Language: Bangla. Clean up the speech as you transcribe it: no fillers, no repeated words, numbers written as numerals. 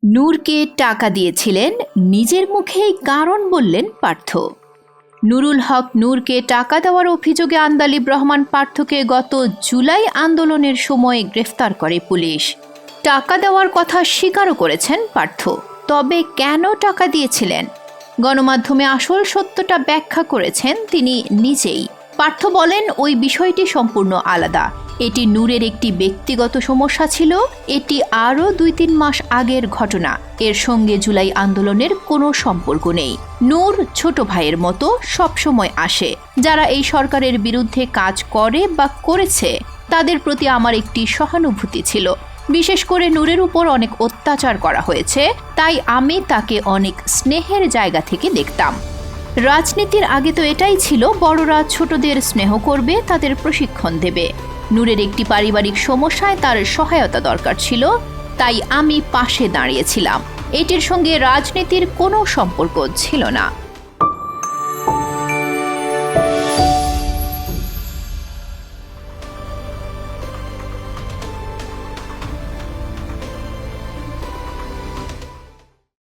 নূরকে টাকা দিয়েছিলেন, নিজের মুখেই কারণ বললেন পার্থ। নুরুল হক নূরকে টাকা দেওয়ার অভিযোগে আন্দালিব রহমান পার্থকে গত জুলাই আন্দোলনের সময় গ্রেফতার করে পুলিশ। টাকা দেওয়ার কথা স্বীকারও করেছেন পার্থ। তবে কেন টাকা দিয়েছিলেন? গণমাধ্যমে আসল সত্যটা ব্যাখ্যা করেছেন তিনি নিজেই। পার্থ বলেন, ওই বিষয়টি সম্পূর্ণ আলাদা। এটি নূরের একটি ব্যক্তিগত সমস্যা ছিল। এটি আরও 2-3 মাস আগের ঘটনা। এর সঙ্গে জুলাই আন্দোলনের কোনো সম্পর্ক নেই। নূর ছোট ভাইয়ের মতো সবসময় আসে। যারা এই সরকারের বিরুদ্ধে কাজ করে বা করেছে তাদের প্রতি আমার একটি সহানুভূতি ছিল। বিশেষ করে নূরের উপর অনেক অত্যাচার করা হয়েছে, তাই আমি তাকে অনেক স্নেহের জায়গা থেকে দেখতাম। রাজনীতির আগে তো এটাই ছিল, বড়রা ছোটদের স্নেহ করবে, তাদের প্রশিক্ষণ দেবে। নূরের একটি পারিবারিক সমস্যায় তার সহায়তা দরকার ছিল, তাই আমি পাশে দাঁড়িয়েছিলাম। এটির সঙ্গে রাজনীতির কোনো সম্পর্ক ছিল না।